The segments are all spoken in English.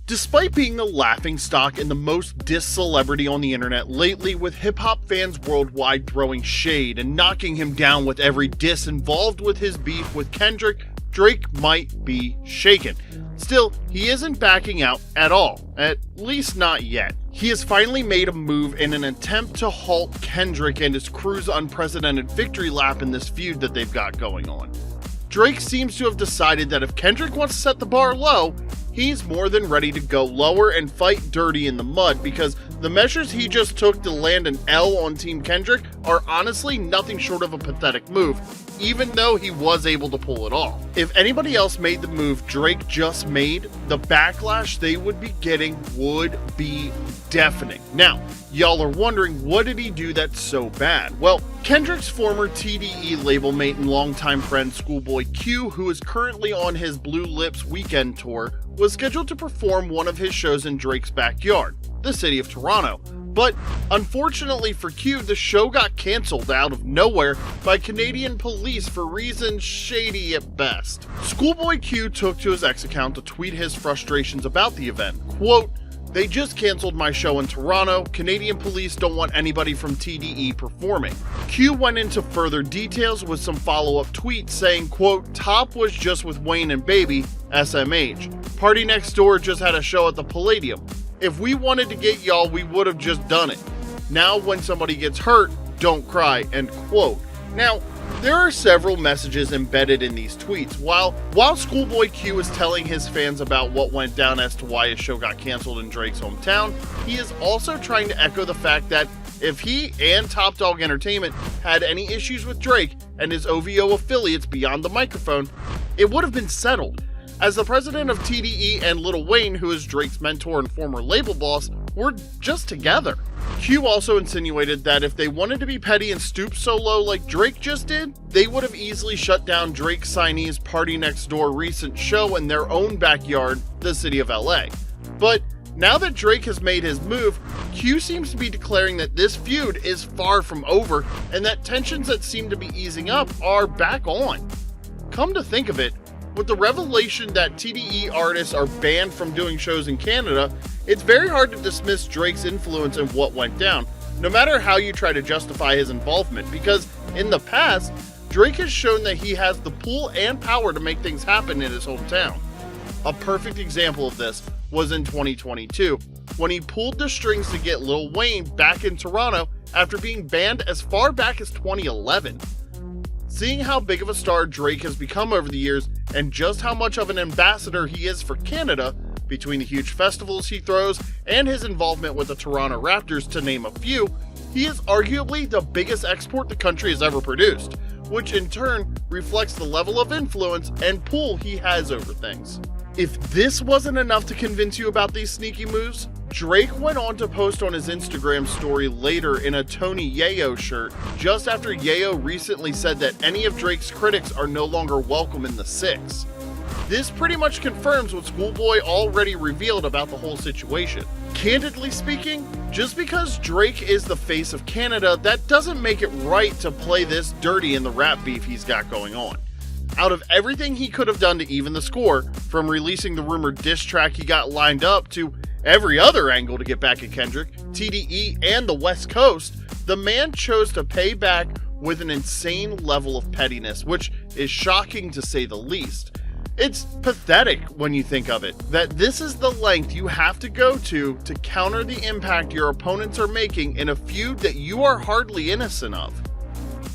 Despite being the laughingstock and the most dissed celebrity on the internet lately, with hip-hop fans worldwide throwing shade and knocking him down with every diss involved with his beef with Kendrick, Drake might be shaken. Still, he isn't backing out at all, at least not yet. He has finally made a move in an attempt to halt Kendrick and his crew's unprecedented victory lap in this feud that they've got going on. Drake seems to have decided that if Kendrick wants to set the bar low, he's more than ready to go lower and fight dirty in the mud, because the measures he just took to land an L on Team Kendrick are honestly nothing short of a pathetic move, even though he was able to pull it off. If anybody else made the move Drake just made, the backlash they would be getting would be deafening. Now, y'all are wondering, what did he do that's so bad? Well, Kendrick's former TDE label mate and longtime friend Schoolboy Q, who is currently on his Blue Lips weekend tour, was scheduled to perform one of his shows in Drake's backyard, the city of Toronto. But unfortunately for Q, the show got cancelled out of nowhere by Canadian police for reasons shady at best. Schoolboy Q took to his X account to tweet his frustrations about the event. Quote, "They just cancelled my show in Toronto. Canadian police don't want anybody from TDE performing." Q went into further details with some follow-up tweets saying, quote, "Top was just with Wayne and Baby, SMH. Party Next Door just had a show at the Palladium. If we wanted to get y'all, we would have just done it. Now when somebody gets hurt, don't cry," end quote. Now, there are several messages embedded in these tweets. While Schoolboy Q is telling his fans about what went down as to why his show got canceled in Drake's hometown, he is also trying to echo the fact that if he and Top Dog Entertainment had any issues with Drake and his OVO affiliates beyond the microphone, it would have been settled, as the president of TDE and Lil Wayne, who is Drake's mentor and former label boss, were just together. Q also insinuated that if they wanted to be petty and stoop so low like Drake just did, they would have easily shut down Drake signee's Party Next Door recent show in their own backyard, the city of LA. But now that Drake has made his move, Q seems to be declaring that this feud is far from over and that tensions that seem to be easing up are back on. Come to think of it, with the revelation that TDE artists are banned from doing shows in Canada, it's very hard to dismiss Drake's influence in what went down, no matter how you try to justify his involvement, because in the past, Drake has shown that he has the pull and power to make things happen in his hometown. A perfect example of this was in 2022, when he pulled the strings to get Lil Wayne back in Toronto after being banned as far back as 2011. Seeing how big of a star Drake has become over the years, and just how much of an ambassador he is for Canada, between the huge festivals he throws and his involvement with the Toronto Raptors to name a few, he is arguably the biggest export the country has ever produced, which in turn reflects the level of influence and pull he has over things. If this wasn't enough to convince you about these sneaky moves, Drake went on to post on his Instagram story later in a Tony Yayo shirt, just after Yayo recently said that any of Drake's critics are no longer welcome in the Six. This pretty much confirms what Schoolboy already revealed about the whole situation. Candidly speaking, just because Drake is the face of Canada, that doesn't make it right to play this dirty in the rap beef he's got going on. Out of everything he could have done to even the score, from releasing the rumored diss track he got lined up to every other angle to get back at Kendrick, TDE, and the West Coast, the man chose to pay back with an insane level of pettiness, which is shocking to say the least. It's pathetic when you think of it, that this is the length you have to go to counter the impact your opponents are making in a feud that you are hardly innocent of.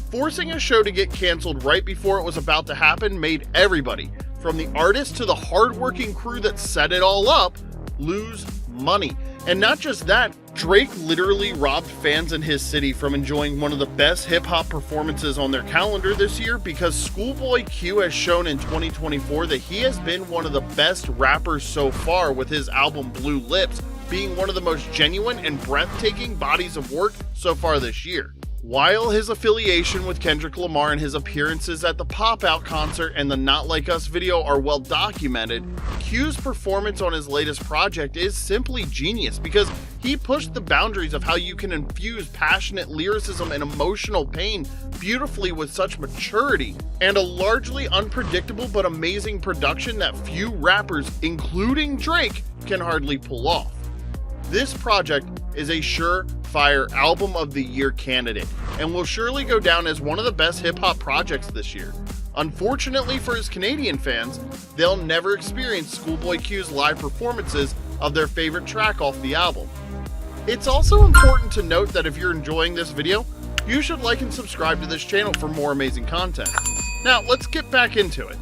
Forcing a show to get canceled right before it was about to happen made everybody, from the artist to the hardworking crew that set it all up, lose money. And not just that, Drake literally robbed fans in his city from enjoying one of the best hip-hop performances on their calendar this year, because Schoolboy Q has shown in 2024 that he has been one of the best rappers so far, with his album Blue Lips being one of the most genuine and breathtaking bodies of work so far this year. While his affiliation with Kendrick Lamar and his appearances at the Pop Out concert and the Not Like Us video are well documented, Q's performance on his latest project is simply genius because he pushed the boundaries of how you can infuse passionate lyricism and emotional pain beautifully with such maturity, and a largely unpredictable but amazing production that few rappers, including Drake, can hardly pull off. This project is a surefire Album of the Year candidate, and will surely go down as one of the best hip-hop projects this year. Unfortunately for his Canadian fans, they'll never experience Schoolboy Q's live performances of their favorite track off the album. It's also important to note that if you're enjoying this video, you should like and subscribe to this channel for more amazing content. Now, let's get back into it.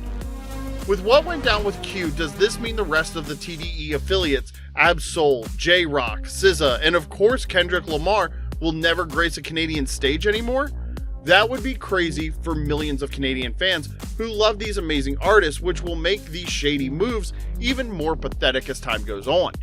With what went down with Q, does this mean the rest of the TDE affiliates, Ab-Soul, J-Rock, SZA, and of course Kendrick Lamar, will never grace a Canadian stage anymore? That would be crazy for millions of Canadian fans who love these amazing artists, which will make these shady moves even more pathetic as time goes on.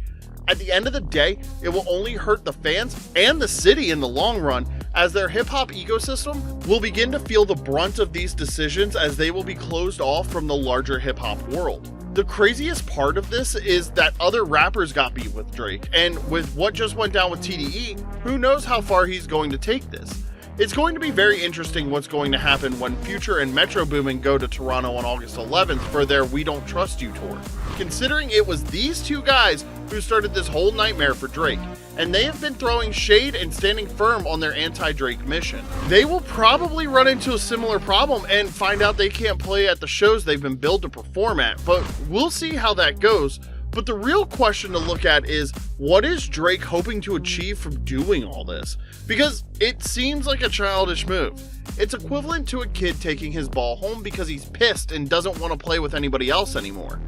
At the end of the day, it will only hurt the fans and the city in the long run, as their hip-hop ecosystem will begin to feel the brunt of these decisions as they will be closed off from the larger hip-hop world. The craziest part of this is that other rappers got beat with Drake, and with what just went down with TDE, who knows how far he's going to take this. It's going to be very interesting what's going to happen when Future and Metro Boomin go to Toronto on August 11th for their We Don't Trust You tour, considering it was these two guys who started this whole nightmare for Drake, and they have been throwing shade and standing firm on their anti-Drake mission. They will probably run into a similar problem and find out they can't play at the shows they've been billed to perform at, but we'll see how that goes. But the real question to look at is, what is Drake hoping to achieve from doing all this? Because it seems like a childish move. It's equivalent to a kid taking his ball home because he's pissed and doesn't want to play with anybody else anymore.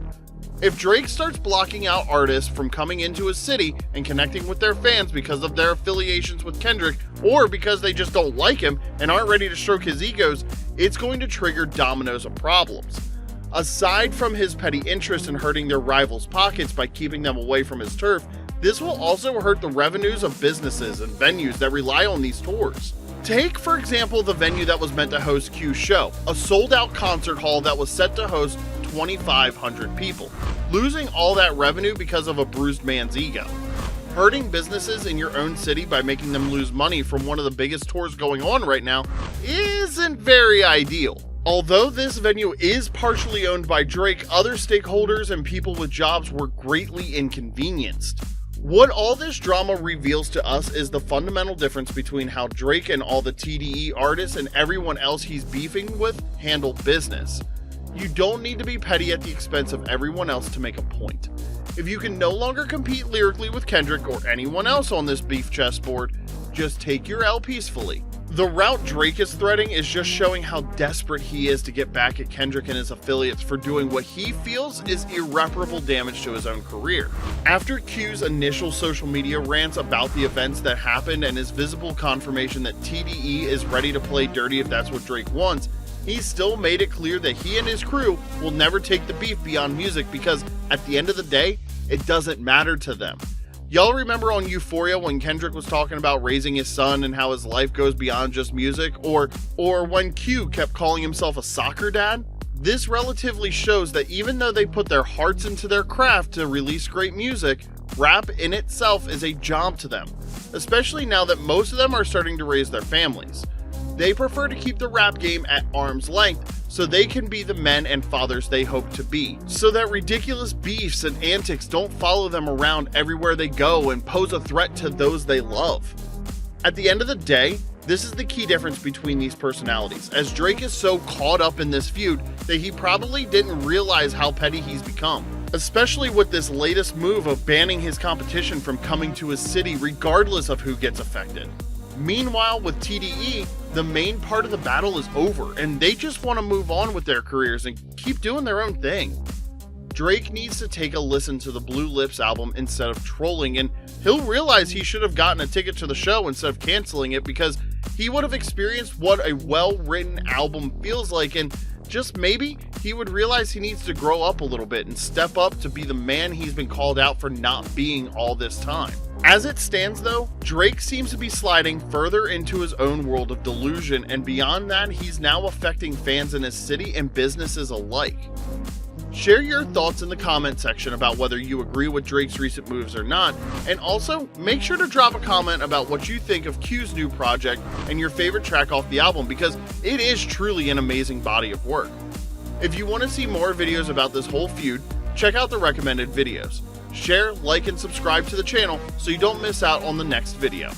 If Drake starts blocking out artists from coming into his city and connecting with their fans because of their affiliations with Kendrick, or because they just don't like him and aren't ready to stroke his egos, it's going to trigger dominoes of problems. Aside from his petty interest in hurting their rivals' pockets by keeping them away from his turf, this will also hurt the revenues of businesses and venues that rely on these tours. Take, for example, the venue that was meant to host Q's show, a sold-out concert hall that was set to host 2,500 people, losing all that revenue because of a bruised man's ego. Hurting businesses in your own city by making them lose money from one of the biggest tours going on right now isn't very ideal. Although this venue is partially owned by Drake, other stakeholders and people with jobs were greatly inconvenienced. What all this drama reveals to us is the fundamental difference between how Drake and all the TDE artists and everyone else he's beefing with handle business. You don't need to be petty at the expense of everyone else to make a point. If you can no longer compete lyrically with Kendrick or anyone else on this beef chessboard, just take your L peacefully. The route Drake is threading is just showing how desperate he is to get back at Kendrick and his affiliates for doing what he feels is irreparable damage to his own career. After Q's initial social media rants about the events that happened and his visible confirmation that TDE is ready to play dirty if that's what Drake wants, he still made it clear that he and his crew will never take the beef beyond music because, at the end of the day, it doesn't matter to them. Y'all remember on Euphoria when Kendrick was talking about raising his son and how his life goes beyond just music? Or when Q kept calling himself a soccer dad? This relatively shows that even though they put their hearts into their craft to release great music, rap in itself is a job to them, especially now that most of them are starting to raise their families. They prefer to keep the rap game at arm's length so they can be the men and fathers they hope to be, so that ridiculous beefs and antics don't follow them around everywhere they go and pose a threat to those they love. At the end of the day, this is the key difference between these personalities, as Drake is so caught up in this feud that he probably didn't realize how petty he's become, especially with this latest move of banning his competition from coming to his city regardless of who gets affected. Meanwhile, with TDE, the main part of the battle is over, and they just want to move on with their careers and keep doing their own thing. Drake needs to take a listen to the Blue Lips album instead of trolling, and he'll realize he should have gotten a ticket to the show instead of canceling it, because he would have experienced what a well-written album feels like, and just maybe, he would realize he needs to grow up a little bit and step up to be the man he's been called out for not being all this time. As it stands though, Drake seems to be sliding further into his own world of delusion, and beyond that, he's now affecting fans in his city and businesses alike. Share your thoughts in the comment section about whether you agree with Drake's recent moves or not, and also make sure to drop a comment about what you think of Q's new project and your favorite track off the album, because it is truly an amazing body of work. If you want to see more videos about this whole feud, check out the recommended videos. Share, like, and subscribe to the channel so you don't miss out on the next video.